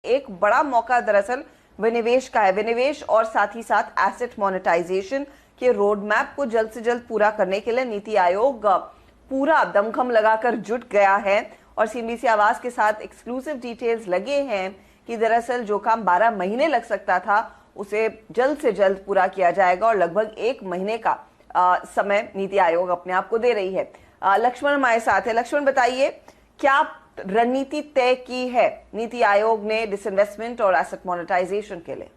एक बड़ा मौका दरअसल विनिवेश का है। विनिवेश और साथ ही साथ एसेट मोनेटाइजेशन के रोड मैप को जल्द से जल्द पूरा करने के लिए नीति आयोग पूरा दमखम लगाकर जुट गया है और सीएनबीसी आवाज के साथ एक्सक्लूसिव डिटेल्स लगे हैं कि दरअसल जो काम 12 महीने लग सकता था उसे जल्द से जल्द पूरा किया जाएगा और लगभग 1 महीने का समय नीति आयोग अपने आप को दे रही है। लक्ष्मण हमारे साथ है। लक्ष्मण, बताइए क्या रणनीति तय की है नीति आयोग ने डिसइन्वेस्टमेंट और एसेट मोनेटाइजेशन के लिए?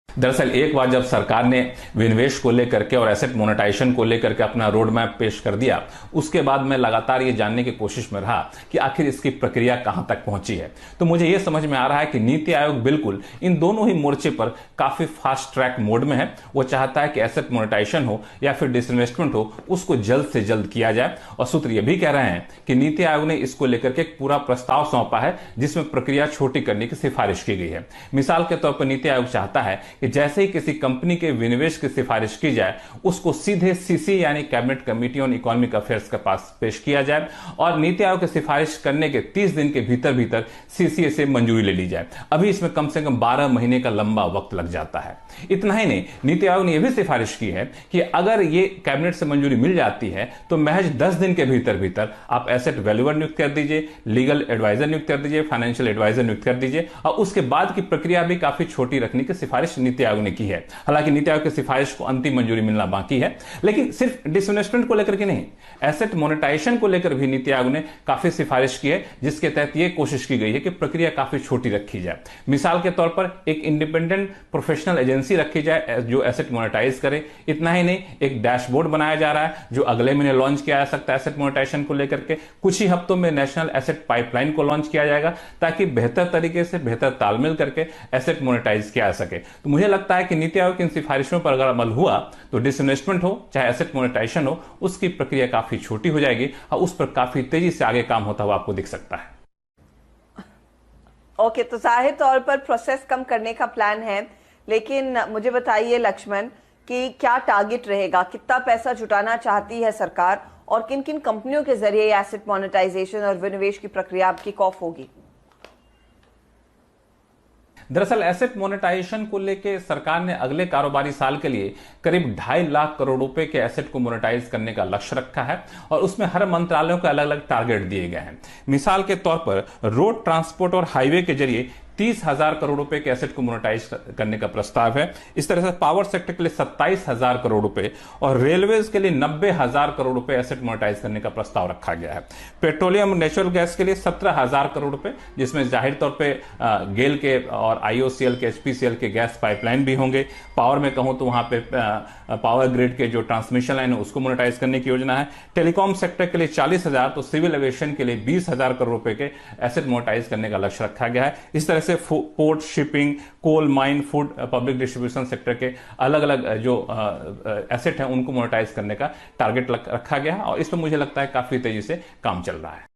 दरअसल एक बार जब सरकार ने विनिवेश को लेकर के और एसेट मोनेटाइजेशन को लेकर के अपना रोड मैप पेश कर दिया, उसके बाद मैं लगातार ये जानने की कोशिश में रहा कि आखिर इसकी प्रक्रिया कहां तक पहुंची है। तो मुझे ये समझ में आ रहा है कि नीति आयोग बिल्कुल इन दोनों ही मोर्चे पर काफी फास्ट ट्रैक मोड में है। वो चाहता है कि एसेट मोनेटाइजेशन हो या फिर डिसइन्वेस्टमेंट हो, उसको जल्द से जल्द किया जाए। और सूत्र ये भी कह रहे हैं कि नीति आयोग ने इसको लेकर के एक पूरा प्रस्ताव सौंपा है जिसमें प्रक्रिया छोटी करने की सिफारिश की गई है। मिसाल के तौर पर नीति आयोग चाहता है कि जैसे ही किसी कंपनी के विनिवेश की सिफारिश की जाए, उसको सीधे सीसी यानी cabinet committee on economic affairs के पास पेश किया जाए और नीति आयोग की सिफारिश करने के 30 दिन के भीतर भीतर सीसीए से मंजूरी ले ली जाए। अभी इसमें कम से कम 12 महीने का लंबा वक्त लग जाता है। इतना ही नहीं, नीति आयोग ने यह भी सिफारिश की है कि अगर ये कैबिनेट से मंजूरी मिल जाती है तो महज 10 दिन के भीतर भीतर आप एसेट वैल्यूअर नियुक्त कर दीजिए, लीगल एडवाइजर नियुक्त कर दीजिए, फाइनेंशियल एडवाइजर नियुक्त कर दीजिए और उसके बाद की प्रक्रिया भी काफी छोटी रखने की सिफारिश नीति आयोग ने की है। हालांकि नीति आयोग की सिफारिश को अंतिम मंजूरी मिलना बाकी है, लेकिन सिर्फ डिसइन्वेस्टमेंट को लेकर के नहीं, एसेट मोनेटाइजेशन को लेकर भी नीति आयोग ने काफी सिफारिश की है, जिसके तहत यह कोशिश की गई है कि प्रक्रिया काफी छोटी रखी जाए। मिसाल के तौर पर एक इंडिपेंडेंट प्रोफेशनल एजेंसी रखी जाए जो एसेट मोनेटाइज करे। इतना ही नहीं, एक डैशबोर्ड बनाया जा रहा है जो अगले महीने लॉन्च किया जा सकता है एसेट मोनेटाइजेशन को लेकर के। कुछ ही हफ्तों में नेशनल एसेट पाइपलाइन को लॉन्च किया जाएगा ताकि बेहतर तरीके से बेहतर तालमेल करके एसेट मोनेटाइज किया जा सके। तो मुझे लगता है कि नीति आयोग की इन सिफारिशों पर अगर अमल हुआ तो डिसइन्वेस्टमेंट हो चाहे एसेट मोनेटाइजेशन हो, उसकी प्रक्रिया काफी छोटी हो जाएगी और उस पर काफी तेजी से आगे काम होता हुआ आपको दिख सकता है। ओके, तो जाहिर तौर पर प्रोसेस कम करने का प्लान है, लेकिन मुझे बताइए लक्ष्मण कि क्या टारगेट रहेगा, कितना पैसा जुटाना चाहती है सरकार और किन किन कंपनियों के जरिए एसेट मोनेटाइजेशन और विनिवेश की प्रक्रिया अब किक ऑफ होगी? दरअसल एसेट मोनेटाइजेशन को लेकर सरकार ने अगले कारोबारी साल के लिए करीब 2.5 लाख करोड़ रुपए के एसेट को मोनेटाइज करने का लक्ष्य रखा है और उसमें हर मंत्रालयों के अलग अलग टारगेट दिए गए हैं। मिसाल के तौर पर रोड ट्रांसपोर्ट और हाईवे के जरिए 30,000 करोड़ रुपए के एसेट को मोनेटाइज करने का प्रस्ताव है। इस तरह से पावर सेक्टर के लिए 27,000 करोड़ रुपए और रेलवेज के लिए 90,000 करोड़ रुपए एसेट मोनेटाइज करने का प्रस्ताव रखा गया है। पेट्रोलियम नेचुरल गैस के लिए 17,000 करोड़ रुपए, जिसमें जाहिर तौर पे गेल के और आईओसीएल के, एचपीसीएल के गैस पाइपलाइन भी होंगे। पावर में कहूं तो वहां पे पावर ग्रिड के जो ट्रांसमिशन लाइन है उसको मोनेटाइज करने की योजना है। टेलीकॉम सेक्टर के लिए 40,000, तो सिविल एविएशन के लिए 20,000 करोड़ रुपए के एसेट मोनेटाइज करने का लक्ष्य रखा गया है। इस तरह से port, shipping, coal mine, food, public distribution sector के अलग अलग जो एसेट हैं उनको मोनेटाइज करने का टारगेट रखा गया है और इस पर मुझे लगता है काफी तेजी से काम चल रहा है।